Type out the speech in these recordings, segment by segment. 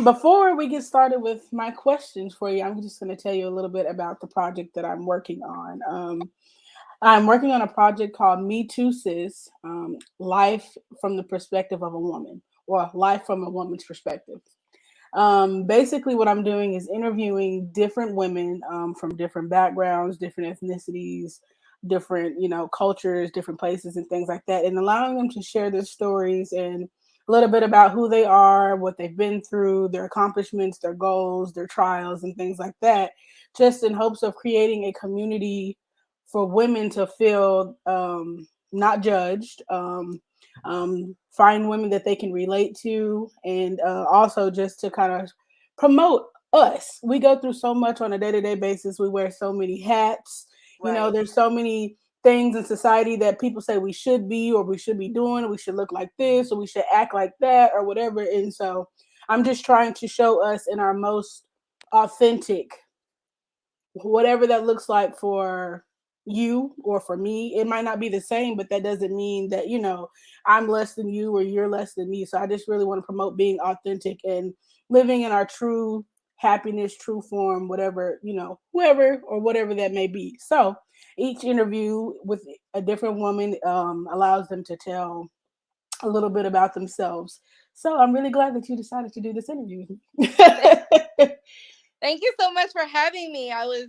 Before we get started with my questions for you, I'm just going to tell you a little bit about the project that I'm working on. I'm working on a project called Me Too Sis, Life from the Perspective of a Woman, or Life from a Woman's Perspective. Basically, what I'm doing is interviewing different women from different backgrounds, different ethnicities, different cultures, different places, and things like that, and allowing them to share their stories and a little bit about who they are, what they've been through, their accomplishments, their goals, their trials, and things like that, just in hopes of creating a community for women to feel not judged. Find women that they can relate to, and also just to kind of promote us. We go through so much on a day-to-day basis. We wear so many hats. Right. There's so many things in society that people say we should be, or we should be doing, or we should look like this, or we should act like that, or whatever. And so I'm just trying to show us in our most authentic, whatever that looks like for you or for me. It might not be the same, but that doesn't mean that I'm less than you or you're less than me. So I just really want to promote being authentic and living in our true happiness, true form, whatever, whoever or whatever that may be. So each interview with a different woman allows them to tell a little bit about themselves. So I'm really glad that you decided to do this interview. Thank you so much for having me. I was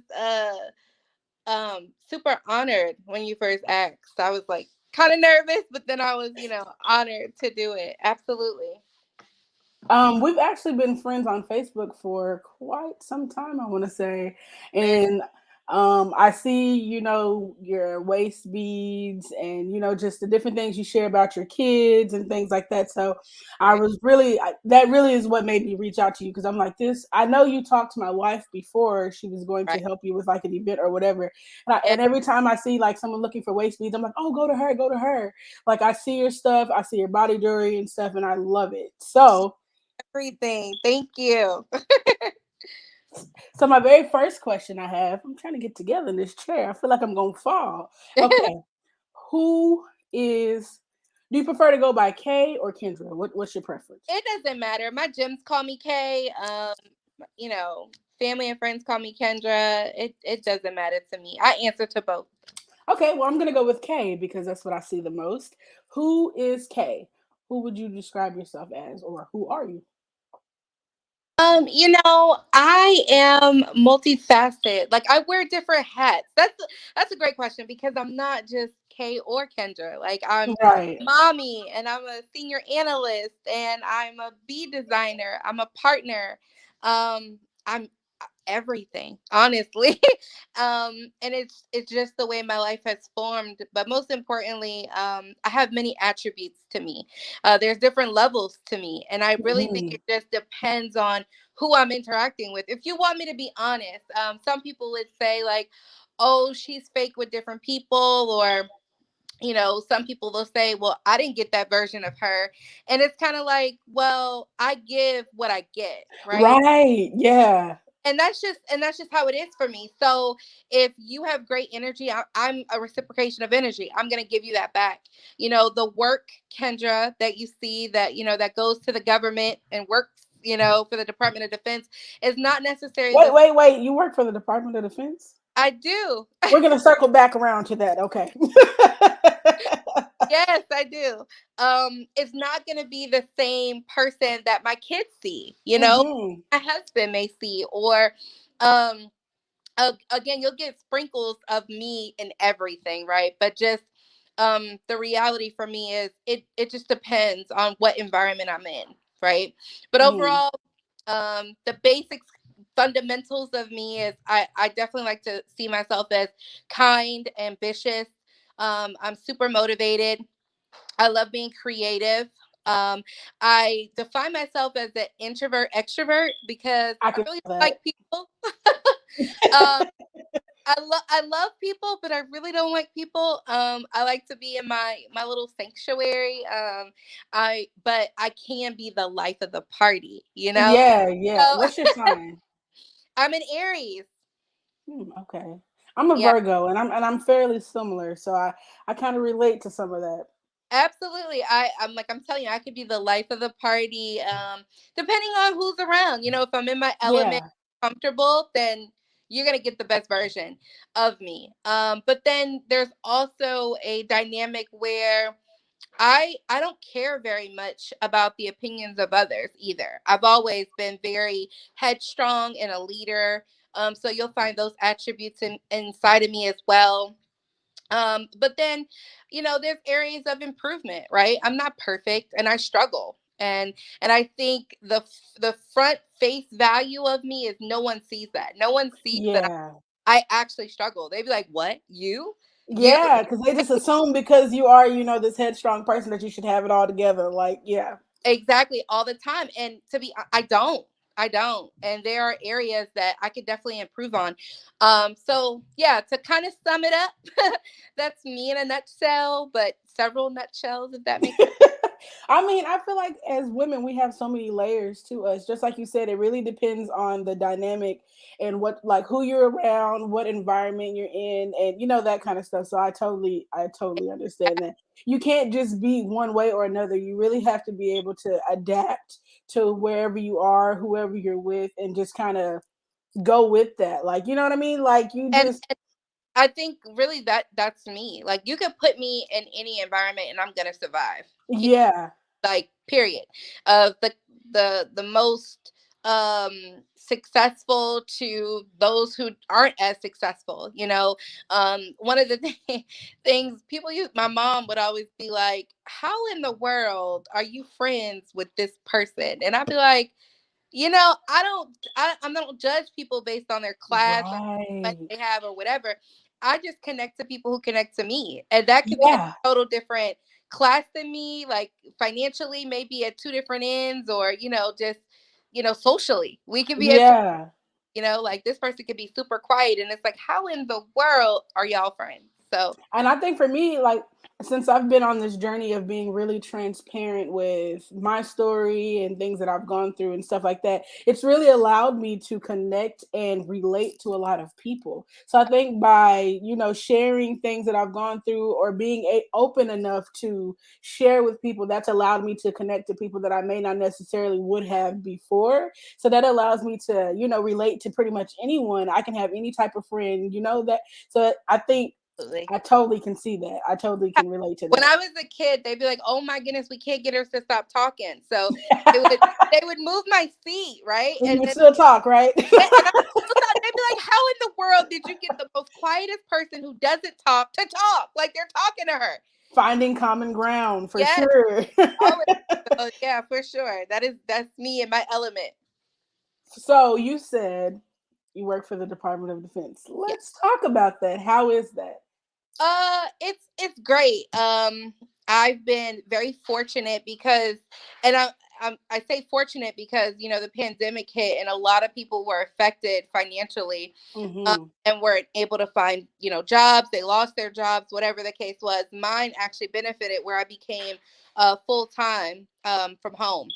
super honored when you first asked. I was like kind of nervous, but then I was, honored to do it. Absolutely. We've actually been friends on Facebook for quite some time, I want to say. Very And I see, your waist beads and, just the different things you share about your kids and things like that. So right. that really is what made me reach out to you, because I'm like, I know you talked to my wife before she was going to Right. help you with like an event or whatever. Yeah. And every time I see like someone looking for waist beads, I'm like, oh, go to her. Like I see your stuff, I see your body jewelry and stuff, and I love it. Everything. Thank you. So my very first question I have, I'm trying to get together in this chair. I feel like I'm gonna fall. Okay. Who is Do you prefer to go by Kay or Kendra? What's your preference? It doesn't matter. My gyms call me Kay. You know, family and friends call me Kendra. It doesn't matter to me. I answer to both. Okay, well I'm gonna go with Kay because that's what I see the most. Who is Kay? Who would you describe yourself as, or who are you? I am multifaceted. Like I wear different hats. That's a great question because I'm not just Kay or Kendra. Like I'm Right. mommy and I'm a senior analyst and I'm a bee designer. I'm a partner. I'm everything, honestly. And it's just the way my life has formed. But most importantly, I have many attributes to me. There's different levels to me, and I really think Mhm. it just depends on who I'm interacting with. If you want me to be honest, some people would say like, "Oh, she's fake with different people," or some people will say, well, I didn't get that version of her. And it's kind of like, well, I give what I get, right? Right. Yeah. And that's just how it is for me. So if you have great energy, I'm a reciprocation of energy. I'm going to give you that back. The work, Kendra, that you see that goes to the government and works, for the Department of Defense is not necessarily Wait, the wait, wait. You work for the Department of Defense? I do. We're gonna circle back around to that. Okay. Yes, I do. It's not going to be the same person that my kids see, Hmm. my husband may see, or um again, you'll get sprinkles of me in everything, right? But just the reality for me is it just depends on what environment I'm in, right? But Hmm. overall, the basics fundamentals of me is I definitely like to see myself as kind, ambitious. I'm super motivated. I love being creative. Um, I define myself as an introvert extrovert because I I can really feel don't that. like people. um, I love people, but I really don't like people. I like to be in my little sanctuary. But I can be the life of the party, you know. Yeah, yeah. So What's your sign? I'm an Aries. Okay. I'm a Yeah. Virgo, and I'm fairly similar, so I kind of relate to some of that. Absolutely. I'm telling you, I could be the life of the party. Depending on who's around. If I'm in my element, Yeah. comfortable, then you're gonna get the best version of me. But then there's also a dynamic where I don't care very much about the opinions of others either. I've always been very headstrong and a leader. So you'll find those attributes inside of me as well. But then, there's areas of improvement, right? I'm not perfect and I struggle. And I think the front face value of me is no one sees that. No one sees that Yeah. I actually struggle. They'd be like, "What? You?" Yeah, because they just assume because you are, this headstrong person that you should have it all together. Like, yeah. Exactly, all the time. And I don't. I don't. And there are areas that I could definitely improve on. So yeah, to kind of sum it up, that's me in a nutshell, but several nutshells, if that makes sense. I mean, I feel like as women, we have so many layers to us. Just like you said, it really depends on the dynamic and what, like, who you're around, what environment you're in, and that kind of stuff. So I totally understand that. You can't just be one way or another. You really have to be able to adapt to wherever you are, whoever you're with, and just kind of go with that. Like, you know what I mean? Like, you just, And I think really that's me. Like you could put me in any environment and I'm gonna survive. yeah, Like period. The most successful to those who aren't as successful. One of the things people use, my mom would always be like, how in the world are you friends with this person? And I'd be like, I don't judge people based on their class or what right. they have or whatever. I just connect to people who connect to me. And that could be a Yeah, total different class than me, like financially, maybe at two different ends, or, just, socially. We could be at, yeah. like this person could be super quiet. And it's like, how in the world are y'all friends? So, And I think for me, like, since I've been on this journey of being really transparent with my story and things that I've gone through and stuff like that, it's really allowed me to connect and relate to a lot of people. So I think by, sharing things that I've gone through or being open enough to share with people, that's allowed me to connect to people that I may not necessarily would have before. So that allows me to, relate to pretty much anyone. I can have any type of friend, that. So I think absolutely. I totally can see that. I totally can relate to When that. I was a kid, they'd be like, "Oh my goodness, we can't get her to stop talking." So they would they would move my seat, right? And you And would then still talk, right? and I thought they'd be like, "How in the world did you get the most quietest person who doesn't talk to talk? Like they're talking to her." Finding common ground for Yes, sure. always. So yeah, for sure. That's me in my element. So you said you work for the Department of Defense. Yeah. Let's talk about that. How is that? It's great. I've been very fortunate because, and I say fortunate because the pandemic hit and a lot of people were affected financially, Hmm. and weren't able to find jobs. They lost their jobs, whatever the case was. Mine actually benefited where I became full time from home.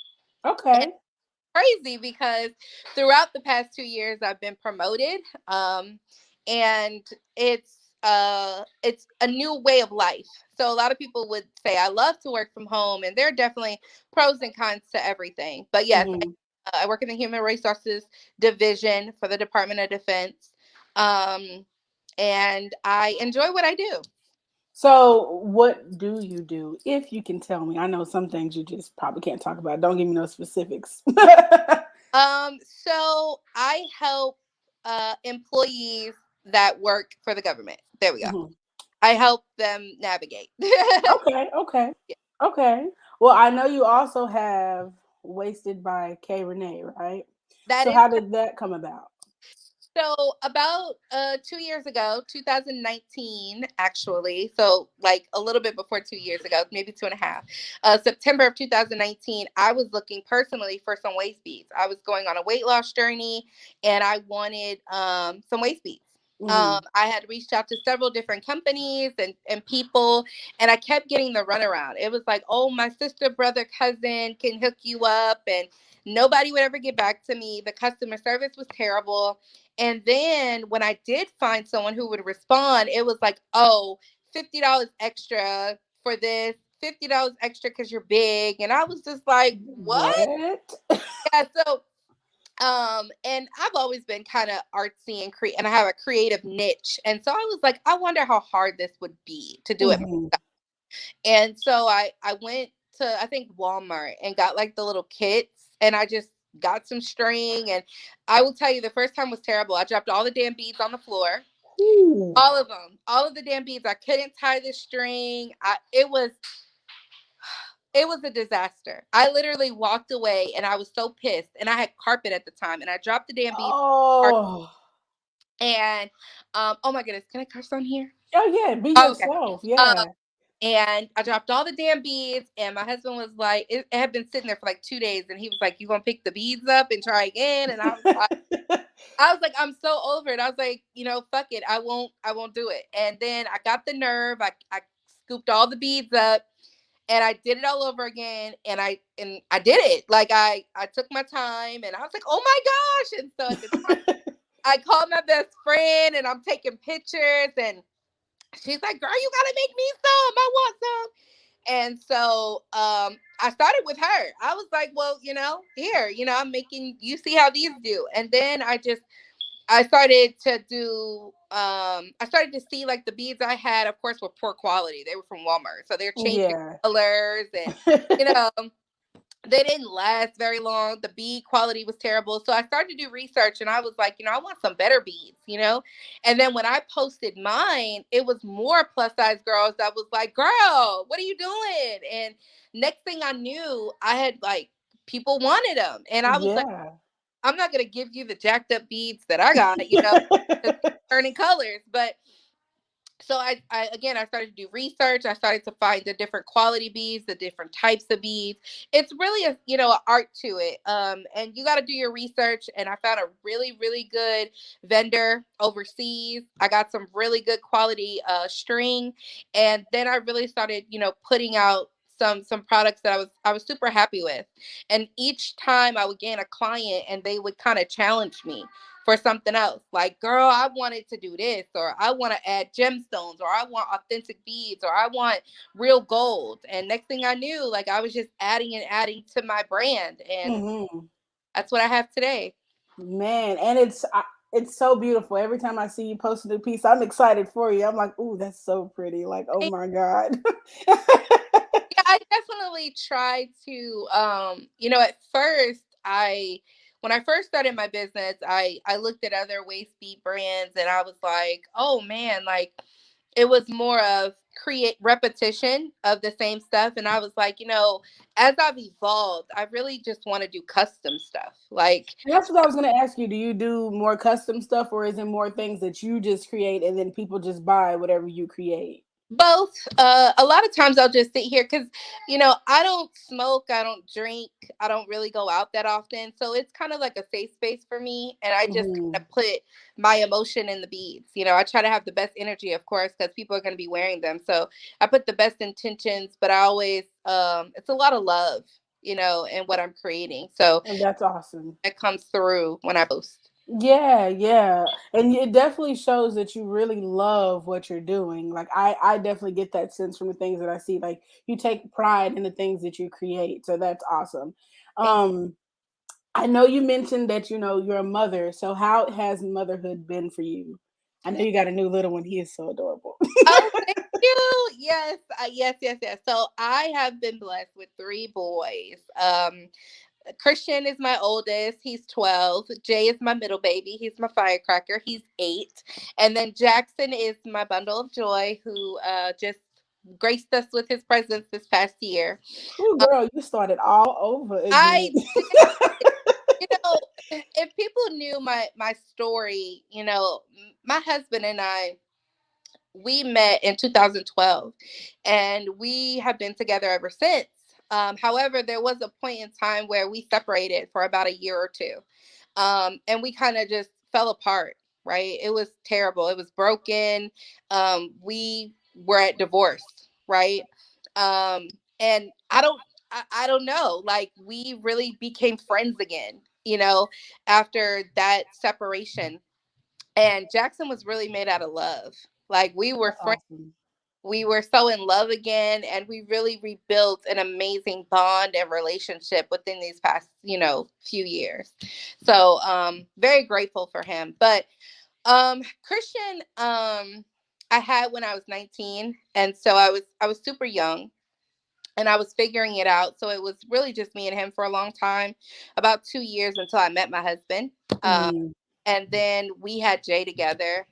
Okay. Crazy because throughout the past 2 years I've been promoted, um, and it's a new way of life. So a lot of people would say I love to work from home, and there are definitely pros and cons to everything. But yes, Hmm. I work in the Human Resources Division for the Department of Defense, um, and I enjoy what I do. So what do you do? If you can tell me. I know some things you just probably can't talk about. Don't give me no specifics. So I help employees that work for the government. There we go. Mhm. I help them navigate. Okay, okay, okay. Well, I know you also have Wasted by Kay Renee, right? That So is how correct. did that come about? So about 2 years ago, 2019, actually. So like a little bit before 2 years ago, maybe two and a half. September of 2019, I was looking personally for some waist beads. I was going on a weight loss journey, and I wanted some waist beads. Mhm. I had reached out to several different companies and people, and I kept getting the runaround. It was like, oh, my sister, brother, cousin can hook you up, and nobody would ever get back to me. The customer service was terrible. And then when I did find someone who would respond, it was like, oh, $50 extra for this, $50 extra because you're big. And I was just like, what? What? Yeah. So and I've always been kind of artsy and I have a creative niche. And so I was like, I wonder how hard this would be to do it. Hmm. And so I went to, I think, Walmart and got like the little kits, and I just got some string. And I will tell you, the first time was terrible. I dropped all the damn beads on the floor. Ooh. All of them. All of the damn beads. I couldn't tie the string. It was a disaster. I literally walked away and I was so pissed. And I had carpet at the time, and I dropped the damn beads on the carpet. Oh. And oh my goodness, can I curse on here? Oh yeah, be Oh, okay. yourself. Um, Yeah. and I dropped all the damn beads, and my husband was like, it had been sitting there for like 2 days, and he was like, "You gonna pick the beads up and try again?" And I was like, I'm so over it. I was like, fuck it. I won't do it. And then I got the nerve. I scooped all the beads up and I did it all over again. And I did it. Like I took my time and I was like, oh my gosh. And so at the time I called my best friend and I'm taking pictures, and she's like, girl, you gotta make me some. I want some. And so I started with her. I was like, well, here, I'm making you see how these do. And then I started to do I started to see like the beads I had, of course, were poor quality. They were from Walmart. So they're changing Yeah. colors, and you know, they didn't last very long. The bead quality was terrible. So I started to do research, and I was like, I want some better beads. And then when I posted mine, it was more plus size girls that was like, girl, what are you doing? And next thing I knew, I had like people wanted them. And I was like, Yeah. I'm not gonna give you the jacked up beads that I got, because turning colors. But so I again, I started to do research. I started to find the different quality beads, the different types of beads. It's really a art to it. And you got to do your research. And I found a really really good vendor overseas. I got some really good quality string, and then I really started putting out some products that I was super happy with. And each time I would gain a client, and they would kind of challenge me for something else. Like, girl, I wanted to do this, or I want to add gemstones, or I want authentic beads, or I want real gold. And next thing I knew, like I was just adding and adding to my brand. And Hmm. that's what I have today. Man, and it's so beautiful. Every time I see you post a new piece, I'm excited for you. I'm like, ooh, that's so pretty. Like, oh my God. Yeah, I definitely try to at first I when I first started my business, I looked at other waist bead brands, and I was like, "Oh man, like it was more of create repetition of the same stuff." And I was like, as I've evolved, I really just want to do custom stuff. Like And that's what I was going to ask you. Do you do more custom stuff, or is it more things that you just create and then people just buy whatever you create? both. A lot of times I'll just sit here because I don't smoke, I don't drink, I don't really go out that often, so it's kind of like a safe space for me. And I just kind Hmm. of put my emotion in the beads. I try to have the best energy, of course, because people are going to be wearing them. So I put the best intentions, but I always it's a lot of love, in what I'm creating. So And that's awesome. it comes through when I post. Yeah, yeah. And it definitely shows that you really love what you're doing. Like I definitely get that sense from the things that I see. Like you take pride in the things that you create. So that's awesome. Thank Um I know you mentioned that you're a mother. So how has motherhood been for you? I know you got a new little one. He is so adorable. Oh, thank you. Yes, yes, yes, yes. So I have been blessed with three boys. Christian is my oldest. He's 12. Jay is my middle baby. He's my firecracker. He's 8. And then Jackson is my bundle of joy, who just graced us with his presence this past year. Ooh, Um, girl, you started all over again. I did, you know, if people knew my story, my husband and I, we met in 2012, and we have been together ever since. However, there was a point in time where we separated for about a year or two, and we kind of just fell apart. Right? It was terrible. It was broken. We were at divorce. Right? Um, and I don't know. Like we really became friends again. After that separation, and Jackson was really made out of love. Like we were That's friends awesome. we were so in love again, and we really rebuilt an amazing bond and relationship within these past, few years. So very grateful for him. But Christian, I had when I was 19, and so I was super young, and I was figuring it out. So it was really just me and him for a long time, about 2 years until I met my husband. Um, Mm. and then we had Jay together.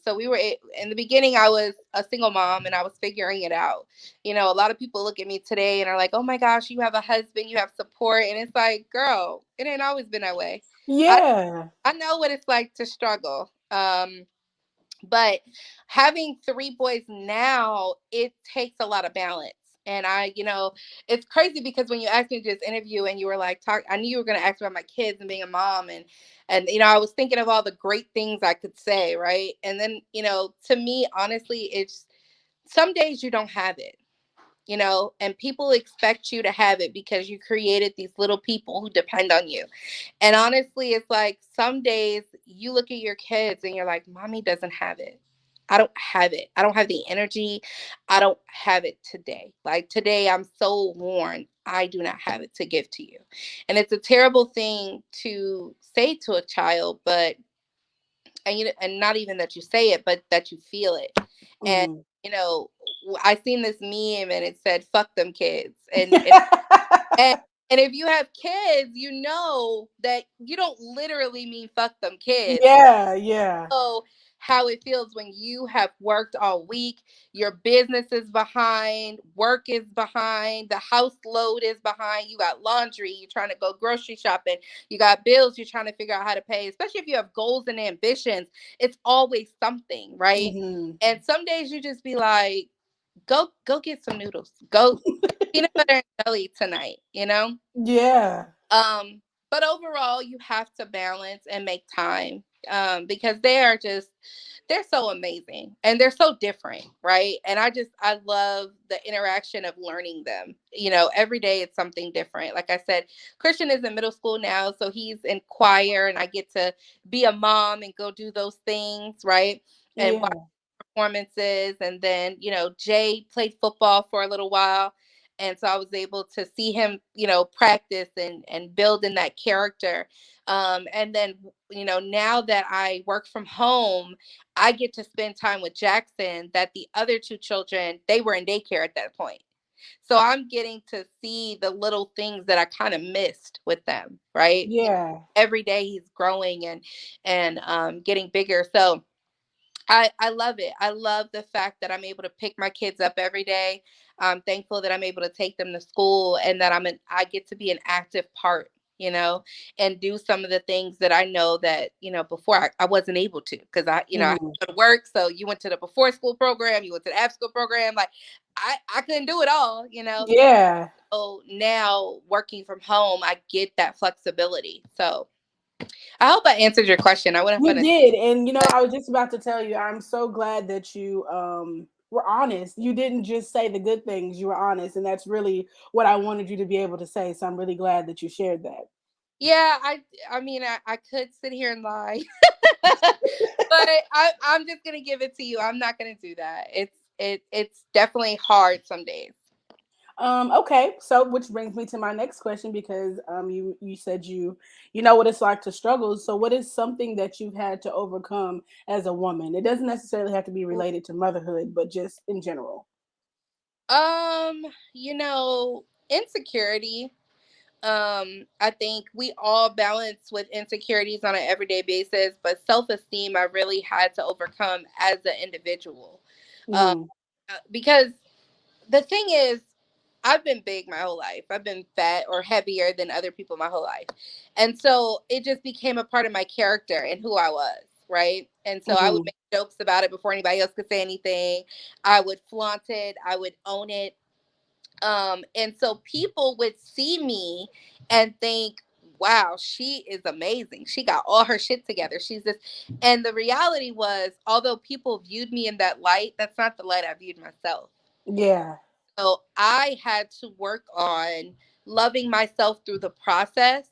So we were in the beginning. I was a single mom, and I was figuring it out. A lot of people look at me today and are like, "Oh my gosh, you have a husband, you have support," and it's like, girl, it ain't always been that way. I Yeah. I know what it's like to struggle. But having three boys now, it takes a lot of balance. And it's crazy because when you asked me to this interview and you were like, talk, I knew you were going to ask about my kids and being a mom. And, I was thinking of all the great things I could say. Right. And then, to me, honestly, it's some days you don't have it, and people expect you to have it because you created these little people who depend on you. And honestly, it's like some days you look at your kids and you're like, mommy doesn't have it. I don't have it. I don't have the energy. I don't have it today. Like today, I'm so worn. I do not have it to give to you. And it's a terrible thing to say to a child, but, and not even that you say it, but that you feel it. And, Mm. you know, I seen this meme and it said, fuck them kids. And and if you have kids, you know that you don't literally mean fuck them kids. Yeah, yeah. So how it feels when you have worked all week, your business is behind, work is behind, the house load is behind, you got laundry, you're trying to go grocery shopping, you got bills you're trying to figure out how to pay, especially if you have goals and ambitions, it's always something, right? Mhm. And some days you just be like, go get some noodles. Go peanut butter and jelly tonight, you know? Yeah. Um, but overall, you have to balance and make time, because they're so amazing and they're so different, right? And I love the interaction of learning them. Every day it's something different. Like I said, Christian is in middle school now, so he's in choir, and I get to be a mom and go do those things, right? And Yeah. performances. And then, Jay played football for a little while. And so I was able to see him, practice and build in that character. And then, now that I work from home, I get to spend time with Jackson, that the other two children, they were in daycare at that point. So I'm getting to see the little things that I kind of missed with them, right? Yeah. Every day he's growing and getting bigger. So I love it. I love the fact that I'm able to pick my kids up every day. I'm thankful that I'm able to take them to school, and that I get to be an active part, and do some of the things that I know that, before I wasn't able to, because I had Mhm. to go to work. So you went to the before school program, you went to the after school program. Like I couldn't do it all. Yeah. So now working from home, I get that flexibility. So I hope I answered your question. I wouldn't You finish. did, and I was just about to tell you, I'm so glad that you were honest. You didn't just say the good things, you were honest, and that's really what I wanted you to be able to say. So I'm really glad that you shared that. Yeah, I mean I could sit here and lie. But I'm just gonna give it to you. I'm not gonna do that. It's definitely hard some days. Okay, so which brings me to my next question, because you said you know what it's like to struggle. So what is something that you've had to overcome as a woman? It doesn't necessarily have to be related to motherhood, but just in general. Um, insecurity. I think we all balance with insecurities on an everyday basis, but self-esteem I really had to overcome as an individual. Um, Hmm. because the thing is, I've been big my whole life. I've been fat or heavier than other people my whole life. And so it just became a part of my character and who I was, right? And so I would Hmm. make jokes about it before anybody else could say anything. I would flaunt it, I would own it. And so people would see me and think, wow, she is amazing. She got all her shit together. She's this. And the reality was, although people viewed me in that light, that's not the light I viewed myself. Yeah. So I had to work on loving myself through the process,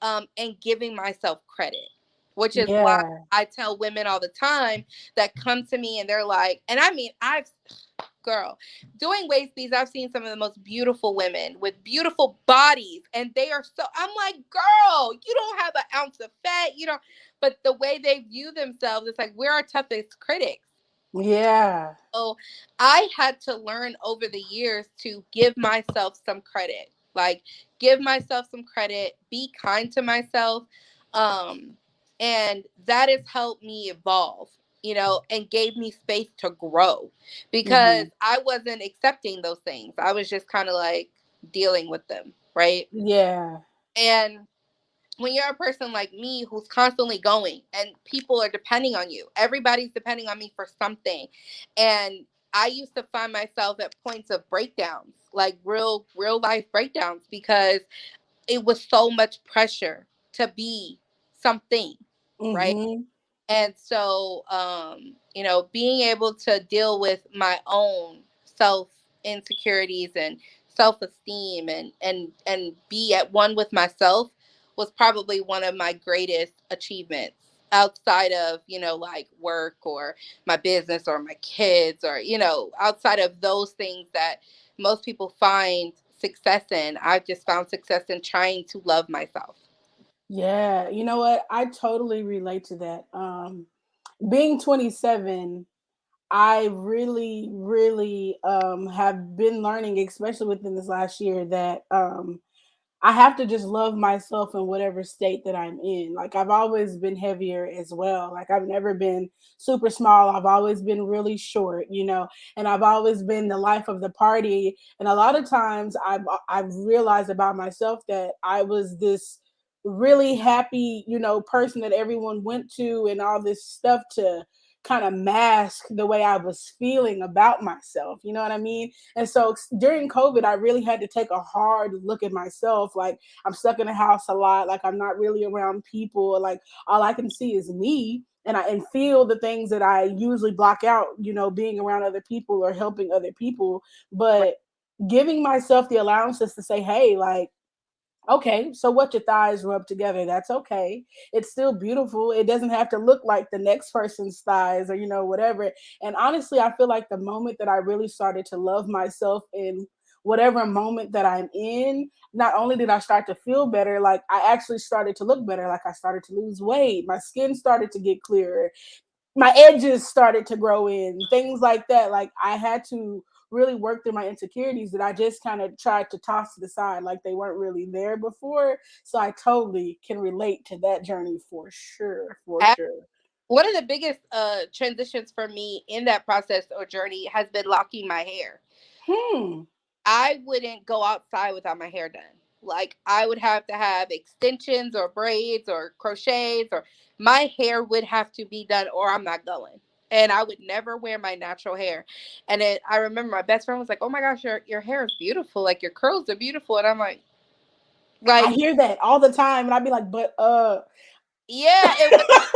and giving myself credit, which is why Yeah. I tell women all the time that come to me and they're like, and I mean, girl, doing waist beads, I've seen some of the most beautiful women with beautiful bodies, and they are so. I'm like, girl, you don't have an ounce of fat, you don't. But the way they view themselves, it's like we're our toughest critics. Yeah. So I had to learn over the years to give myself some credit. Like give myself some credit, be kind to myself. Um and that has helped me evolve, and gave me space to grow because Hmm. I wasn't accepting those things. I was just kind of like dealing with them, right? Yeah. And when you're a person like me who's constantly going and people are depending on you, everybody's depending on me for something. And I used to find myself at points of breakdowns, like real life breakdowns, because it was so much pressure to be something, right? Hmm. And so, being able to deal with my own self insecurities and self esteem and be at one with myself was probably one of my greatest achievements outside of, like work or my business or my kids or, outside of those things that most people find success in. I've just found success in trying to love myself. Yeah. You know what? I totally relate to that. Being 27, I really, really have been learning, especially within this last year, that I have to just love myself in whatever state that I'm in. Like I've always been heavier as well. Like I've never been super small. I've always been really short, and I've always been the life of the party. And a lot of times I've realized about myself that I was this really happy, person that everyone went to and all this stuff to kind of mask the way I was feeling about myself. You know what I mean? And so during COVID, I really had to take a hard look at myself. Like I'm stuck in the house a lot. Like I'm not really around people. Like all I can see is me. And feel the things that I usually block out, being around other people or helping other people. But giving myself the allowances to say, hey, like, okay, so what your thighs rub together, that's okay. It's still beautiful. It doesn't have to look like the next person's thighs or, whatever. And honestly, I feel like the moment that I really started to love myself in whatever moment that I'm in, not only did I start to feel better, like I actually started to look better. Like I started to lose weight. My skin started to get clearer, my edges started to grow in, things like that. Like I had to really work through my insecurities that I just kind of tried to toss to the side like they weren't really there before. So I totally can relate to that journey for sure, for A- sure. One of the biggest transitions for me in that process or journey has been locking my hair. Hmm. I wouldn't go outside without my hair done. Like I would have to have extensions or braids or crochets, or my hair would have to be done or I'm not going. And I would never wear my natural hair. And I remember my best friend was like, "Oh my gosh, your hair is beautiful. Like your curls are beautiful." And I'm I like, hear that all the time and I'd be like, but yeah, it was.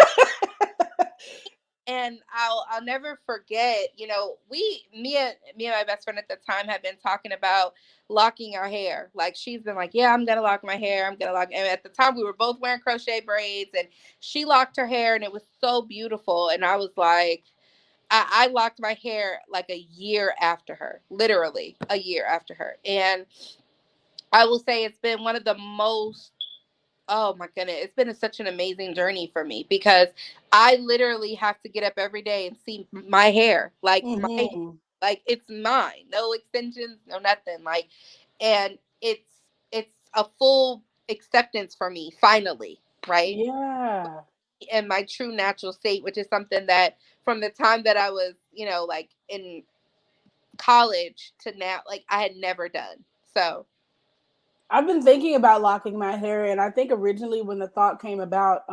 And I'll never forget, me and my best friend at the time had been talking about locking our hair. Like she's been like, "Yeah, I'm gonna lock my hair. I'm gonna lock." And at the time, we were both wearing crochet braids, and she locked her hair, and it was so beautiful. And I was like, I locked my hair like a year after her, literally a year after her. And I will say it's been one of the most, oh my goodness, it's been such an amazing journey for me because I literally have to get up every day and see my hair, hmm. like it's mine, no extensions, no nothing, like, and it's a full acceptance for me finally, right? Yeah. In my true natural state, which is something that from the time that I was, like in college to now, like I had never done. So I've been thinking about locking my hair, and I think originally when the thought came about,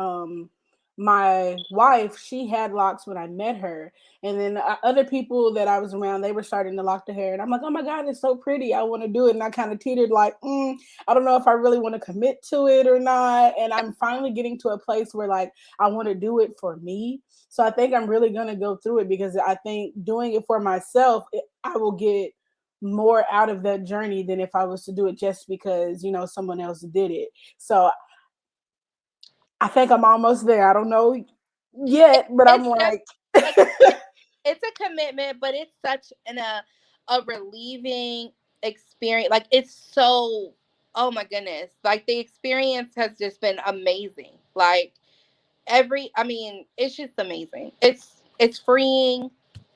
my wife, she had locks when I met her, and then other people that I was around, they were starting to lock their hair, and I'm like, oh my god, it's so pretty, I want to do it, and I kind of teetered like, I don't know if I really want to commit to it or not, and I'm finally getting to a place where like I want to do it for me. So I think I'm really gonna go through it because I think doing it for myself, I will get more out of that journey than if I was to do it just because, someone else did it. So I think I'm almost there. I don't know it, yet, but I'm it's like, a it's a commitment, but it's such an a relieving experience. Like, it's so, oh my goodness. Like, the experience has just been amazing. Like, I mean, it's just amazing. It's freeing.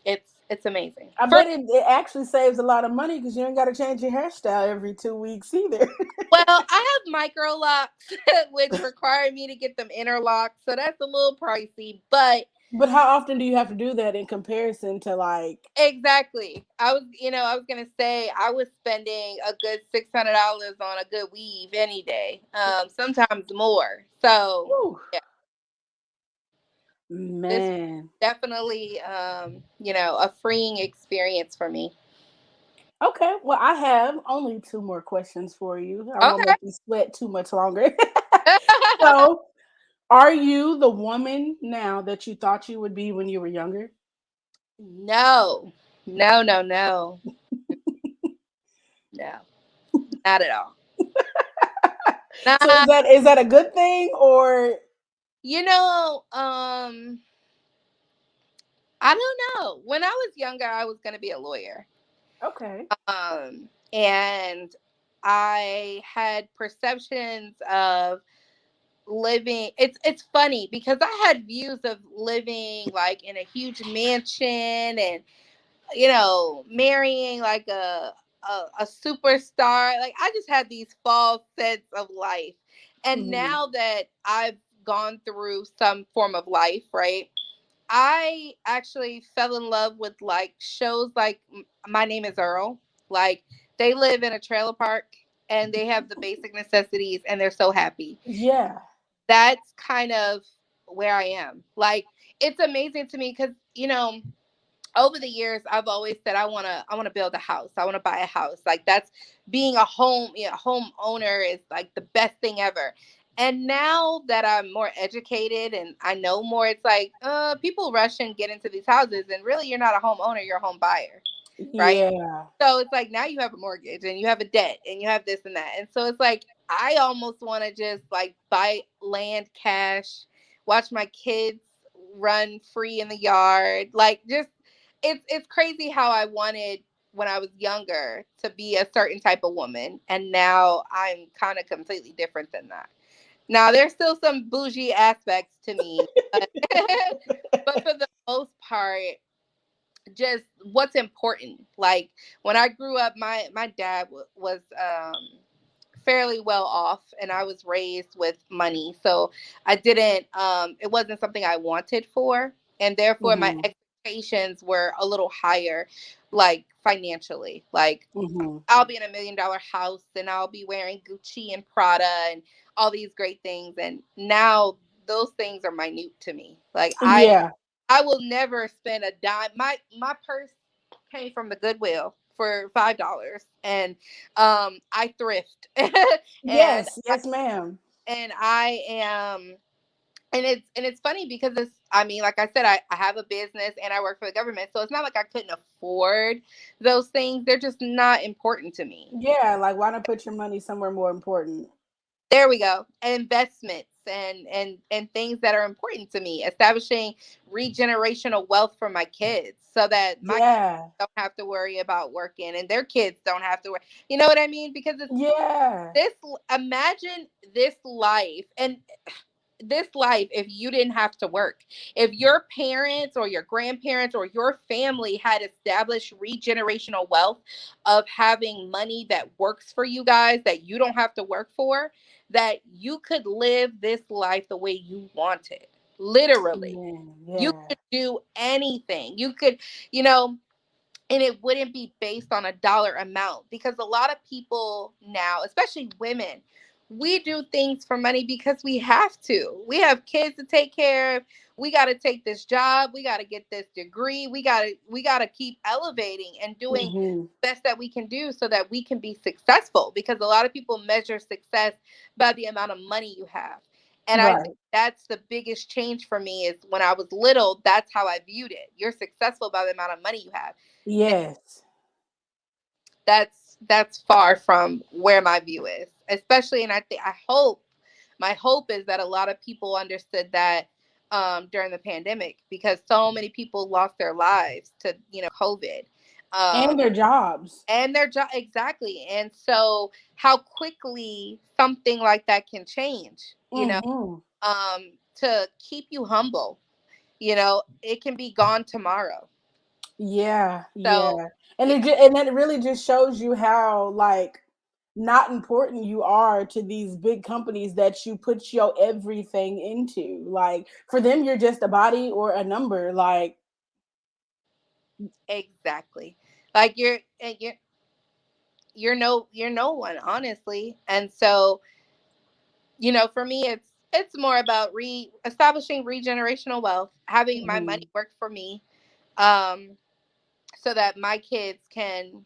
It's amazing. I bet it actually saves a lot of money because you ain't got to change your hairstyle every 2 weeks either. Well, I have micro locks, which require me to get them interlocked, so that's a little pricey. But But how often do you have to do that in comparison to like? exactly, I was gonna say I was spending a good $600 on a good weave any day, sometimes more. So Whew, yeah, this man. definitely, a freeing experience for me. Okay, well, I have only two more questions for you. I won't Okay. make you sweat too much longer. So, are you the woman now that you thought you would be when you were younger? No, no, no, no, no, not at all. So Nah, is that a good thing or you know, I don't know. When I was younger, I was going to be a lawyer. okay? And I had perceptions of living. It's funny because I had views of living like in a huge mansion and marrying like a superstar. Like, I just had these false sense of life. And Hmm. now that I've gone through some form of life, right? I actually fell in love with like shows like My Name is Earl. Like, they live in a trailer park and they have the basic necessities and they're so happy. Yeah. That's kind of where I am. Like, it's amazing to me because, over the years I've always said I want to build a house. I want to buy a house. Like, that's being a home owner is like the best thing ever. And now that I'm more educated and I know more, it's like people rush and get into these houses and really you're not a homeowner, you're a home buyer, right? Yeah. So it's like now you have a mortgage and you have a debt and you have this and that. And so it's like I almost want to just like buy land cash, watch my kids run free in the yard. Like, just it's crazy how I wanted when I was younger to be a certain type of woman and now I'm kind of completely different than that. Now there's still some bougie aspects to me, but, but for the most part just what's important. Like, when I grew up, my dad was fairly well off, and I was raised with money, so I didn't. It wasn't something I wanted for, and therefore my Hmm. expectations were a little higher, like financially. Like, Hmm. I'll be in $1 million house, and I'll be wearing Gucci and Prada and all these great things, and now those things are minute to me. Like, Yeah. I will never spend a dime. My purse came from the Goodwill for $5, and I thrift, and Yes. Yes, ma'am. I am. And it's funny because it's, I mean, like I said, I have a business and I work for the government, so it's not like I couldn't afford those things. They're just not important to me. Yeah. Like, why not put your money somewhere more important? There we go. Investments and things that are important to me. Establishing regenerational wealth for my kids so that my kids Yeah. don't have to worry about working and their kids don't have to work. You know what I mean? Because it's Yeah. this imagine this life if you didn't have to work. If your parents or your grandparents or your family had established regenerational wealth of having money that works for you guys, that you don't have to work for, that you could live this life the way you wanted. Literally. Man. You Yeah. could do anything. You could, you know, and it wouldn't be based on a dollar amount because a lot of people now, especially women, we do things for money because we have to. We have kids to take care of. We got to take this job. We got to get this degree. We got to keep elevating and doing Hmm. the best that we can do so that we can be successful because a lot of people measure success by the amount of money you have. And I think Right. that's the biggest change for me is when I was little, that's how I viewed it. You're successful by the amount of money you have. Yes. That's far from where my view is, especially. And I hope my hope is that a lot of people understood that during the pandemic because so many people lost their lives to COVID. um And their jobs. and their job, exactly. And so how quickly something like that can change, Hmm. to keep you humble, it can be gone tomorrow. Yeah, So yeah. And yeah, and that really just shows you how like not important you are to these big companies that you put your everything into. Like for them you're just a body or a number. Like exactly. Like you're no one, honestly. And so, for me, it's more about establishing regenerational wealth, having my money mhm. work for me, um so that my kids can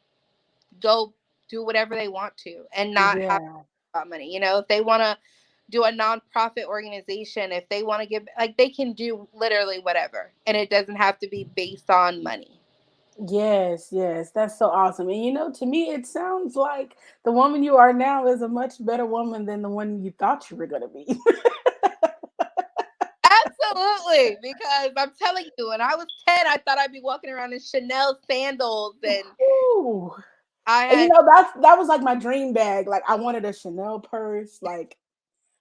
go do whatever they want to and not have Yeah. about money. If they want to do a nonprofit organization, if they want to give, like, they can do literally whatever, and it doesn't have to be based on money. Yes, yes. That's so awesome. And to me it sounds like the woman you are now is a much better woman than the one you thought you were going to be. Absolutely, because I'm telling you, when I was 10, I thought I'd be walking around in Chanel sandals, and Ooh. I And had that was like my dream bag. Like I wanted a Chanel purse. Like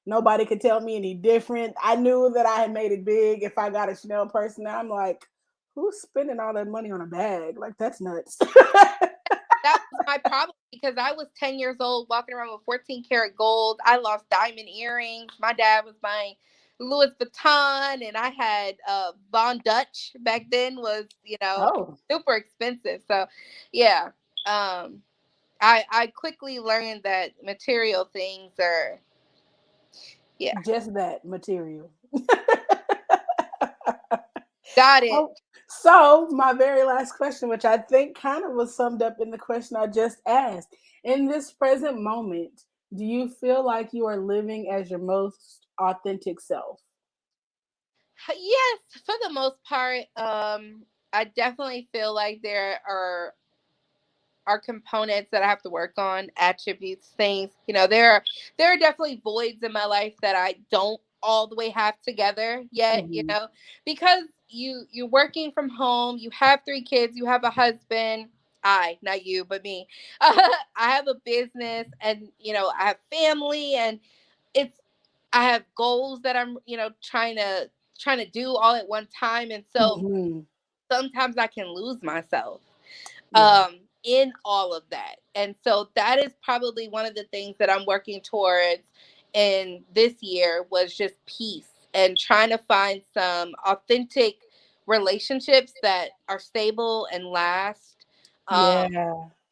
nobody could tell me any different. I knew that I had made it big if I got a Chanel purse. Now I'm like, who's spending all that money on a bag? Like that's nuts. that was my problem because I was 10 years old walking around with 14 karat gold. I lost diamond earrings. My dad was buying Louis Vuitton, and I had Von Dutch back then, was, Oh, super expensive. So, yeah. Um I quickly learned that material things are, yeah. just that material. Got it. Oh, so my very last question, which I think kind of was summed up in the question I just asked. In this present moment, do you feel like you are living as your most authentic self? Yes, for the most part. I definitely feel like there are components that I have to work on, attributes, things. There are definitely voids in my life that I don't all the way have together yet, Hmm. because you're working from home, you have 3 kids, you have a husband. Not you, but me. I have a business, and I have family, and it's I have goals that I'm, trying to do all at one time, and so Hmm. sometimes I can lose myself Yeah. in all of that. And so that is probably one of the things that I'm working towards in this year, was just peace and trying to find some authentic relationships that are stable and last. Yeah.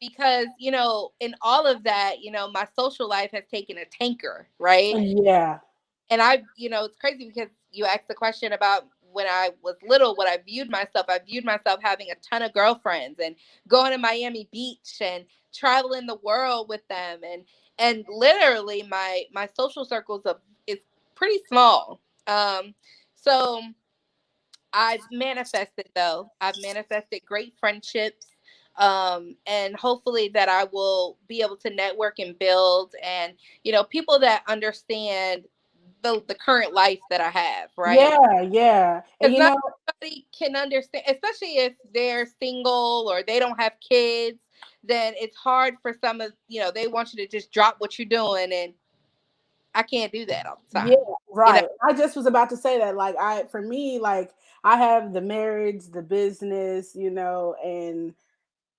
Because, in all of that, my social life has taken a tanker, right? Yeah. And it's crazy because you asked the question about when I was little, what I viewed myself. I viewed myself having a ton of girlfriends and going to Miami Beach and traveling the world with them, and literally my social circles of is pretty small. So I've manifested great friendships, and hopefully that I will be able to network and build, and people that understand the current life that I have, right? Yeah. Yeah. And Because not everybody can understand, especially if they're single or they don't have kids. Then it's hard for some of, they want you to just drop what you're doing, and I can't do that all the yeah, time. You know, right. I just was about to say that. Like for me, like I have the marriage, the business, and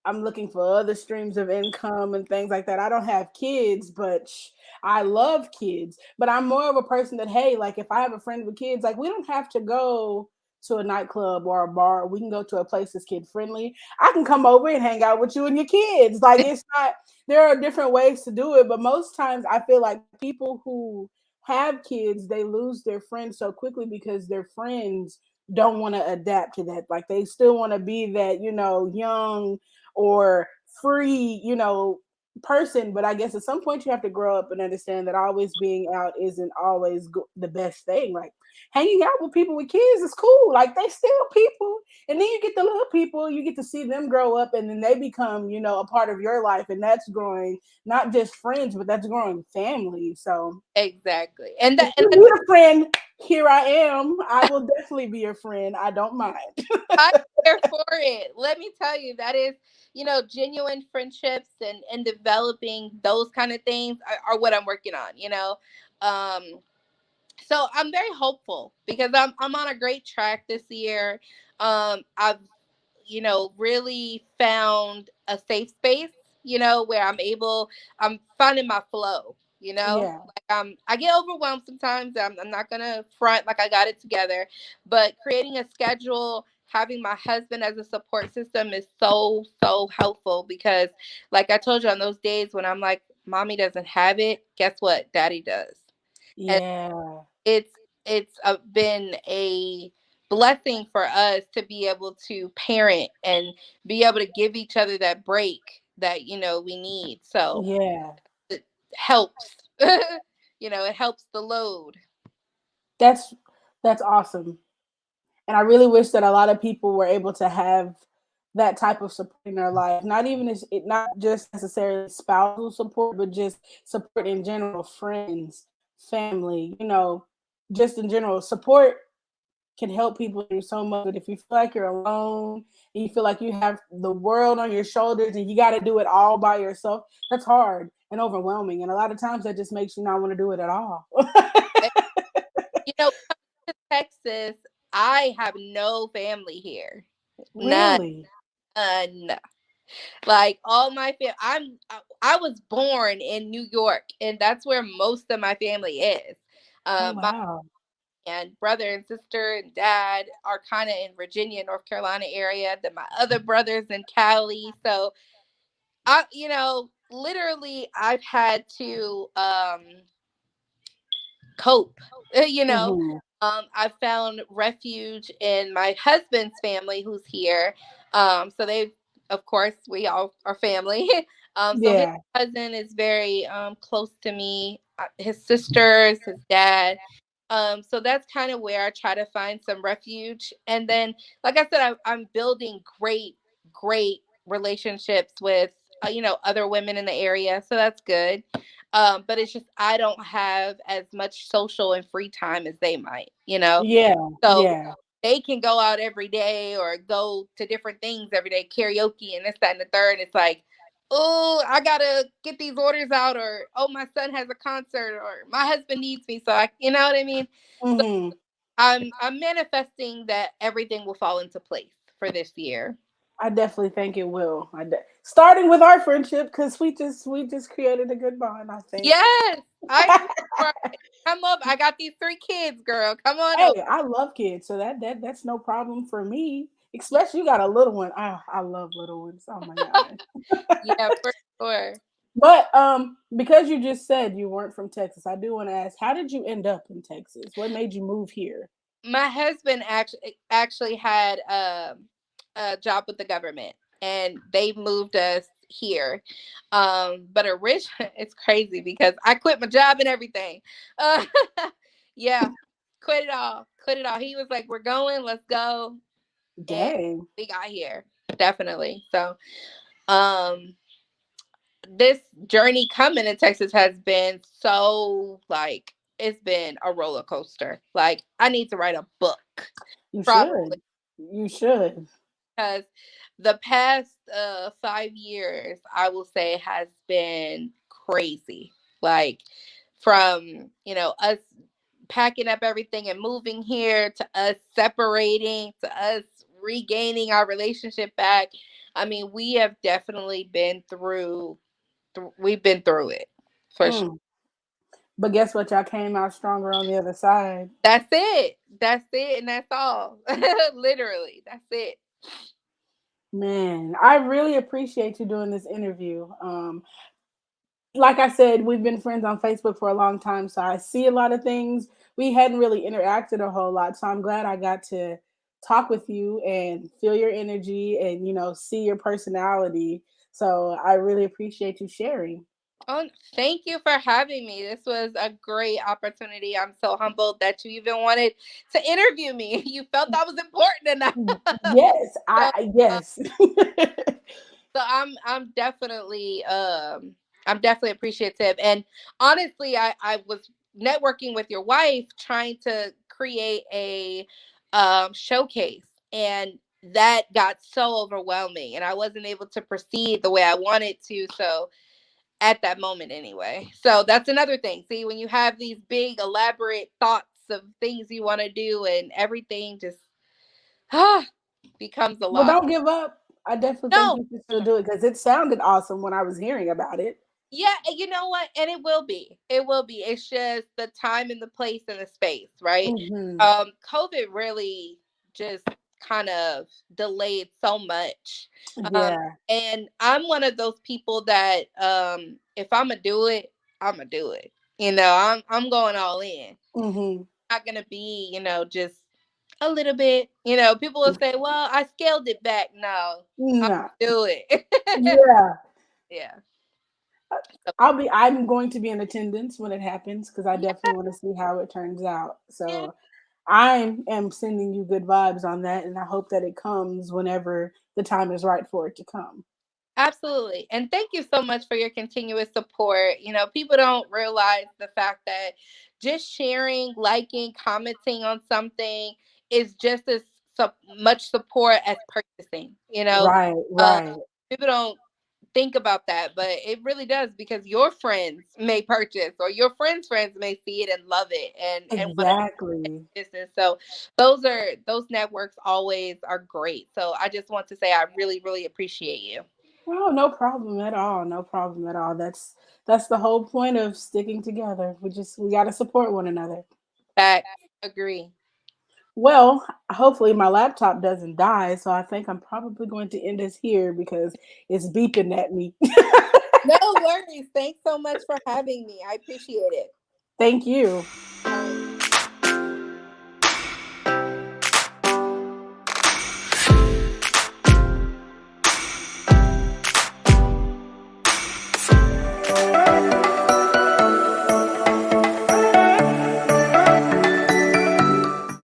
I'm looking for other streams of income and things like that. I don't have kids, but I love kids. But I'm more of a person that, hey, like if I have a friend with kids, like we don't have to go to a nightclub or a bar. We can go to a place that's kid friendly. I can come over and hang out with you and your kids. Like it's not, there are different ways to do it. But most times I feel like people who have kids, they lose their friends so quickly because their friends don't want to adapt to that. Like they still want to be that, young or free, person. But I guess at some point you have to grow up and understand that always being out isn't always the best thing. Like hanging out with people with kids is cool. Like they still people. And then you get the little people, you get to see them grow up and then they become, a part of your life. And that's growing not just friends, but that's growing family. So exactly. And if that, and you that's need a friend, Here I am. I will definitely be your friend. I don't mind. I'm here for it. Let me tell you, that is, genuine friendships and developing those kind of things are what I'm working on, Um, so I'm very hopeful because I'm on a great track this year. I've really found a safe space, where I'm finding my flow, Yeah. like I get overwhelmed sometimes. I'm not gonna front like I got it together, but creating a schedule, having my husband as a support system is so, so helpful because, like I told you, on those days when I'm like, mommy doesn't have it, guess what? Daddy does. And Yeah. it's been a blessing for us to be able to parent and be able to give each other that break that we need. So Yeah. it helps. It helps the load. That's that's awesome. And I really wish that a lot of people were able to have that type of support in their life. Not even not just necessarily spousal support, but just support in general, friends, family, just in general. Support can help people through so much. But if you feel like you're alone and you feel like you have the world on your shoulders and you got to do it all by yourself, that's hard and overwhelming. And a lot of times that just makes you not want to do it at all. And, you know, Texas, I have no family here. None. Really? None. Like all my I was born in New York, and that's where most of my family is. Oh, My wow. and brother and sister and dad are kind of in Virginia, North Carolina area. Then my other brothers in Cali. So literally, I've had to cope. You know, Hmm. I found refuge in my husband's family, who's here. So they, of course, we all are family. So his Yeah. cousin is very close to me. His sisters, his dad. So that's kind of where I try to find some refuge. And then, like I said, I'm building great, great relationships with other women in the area. So that's good. But it's just I don't have as much social and free time as they might. Yeah. So Yeah. they can go out every day or go to different things every day, karaoke and this, that, and the third. And it's like, oh, I gotta get these orders out, or oh, my son has a concert, or my husband needs me. So you know what I mean? So Hmm. I'm manifesting that everything will fall into place for this year. I definitely think it will. Starting with our friendship because we just created a good bond. I think. Yes, I come up. I got these 3 kids, girl. Come on Hey, over. I love kids, so that's no problem for me. Especially you got a little one. I love little ones. Oh my god. Yeah, for sure. But because you just said you weren't from Texas, I do want to ask, how did you end up in Texas? What made you move here? My husband actually had a job with the government, and they moved us here. But originally, it's crazy because I quit my job and everything. Uh, yeah, quit it all. He was like, "We're going, let's go," and Dang. we got here definitely. So, um, this journey coming to Texas has been so like it's been a roller coaster. Like I need to write a book You probably should. You should. because the past 5 years I will say has been crazy. Like from us packing up everything and moving here to us separating to us regaining our relationship back. I mean, we have definitely been we've been through it for sure. Mm. But guess what? Y'all came out stronger on the other side. That's it. That's it, and that's all. Literally, that's it. Man, I really appreciate you doing this interview. Like I said, we've been friends on Facebook for a long time, so I see a lot of things. We hadn't really interacted a whole lot, so I'm glad I got to talk with you and feel your energy and see your personality. So I really appreciate you sharing. Oh, thank you for having me. This was a great opportunity. I'm so humbled that you even wanted to interview me. You felt that was important enough. Yes, so, uh, yes. so I'm definitely appreciative. And honestly, I was networking with your wife, trying to create a showcase, and that got so overwhelming, and I wasn't able to proceed the way I wanted to. So at that moment anyway. So that's another thing. See, when you have these big elaborate thoughts of things you want to do and everything just ah, becomes a Well, lot. don't give up. I definitely think No. you should still do it because it sounded awesome when I was hearing about it. Yeah, and you know what? And it will be. It will be. It's just the time and the place and the space, right? Hmm. COVID really just kind of delayed so much. Um Yeah. and I'm one of those people that if I'm gonna do it, I'm gonna do it. I'm going all in. Hmm. Not gonna be, just a little bit. People will say, "Well, I scaled it back." No, I'm No. gonna do it. Yeah. Yeah. I'm going to be in attendance when it happens because I Yeah. definitely want to see how it turns out. Yeah. So I am sending you good vibes on that, and I hope that it comes whenever the time is right for it to come. Absolutely. And thank you so much for your continuous support. People don't realize the fact that just sharing, liking, commenting on something is just as much support as purchasing. Right, Uh, right. People don't think about that, but it really does, because your friends may purchase, or your friends' friends may see it and love it and want to Exactly. business. So those networks always are great. So I just want to say I really, really appreciate you. Oh, no problem at all. No problem at all. That's the whole point of sticking together. We got to support one another. Facts. Agree. Well, hopefully my laptop doesn't die, so I think I'm probably going to end this here because it's beeping at me. No worries. Thanks so much for having me. I appreciate it. Thank you.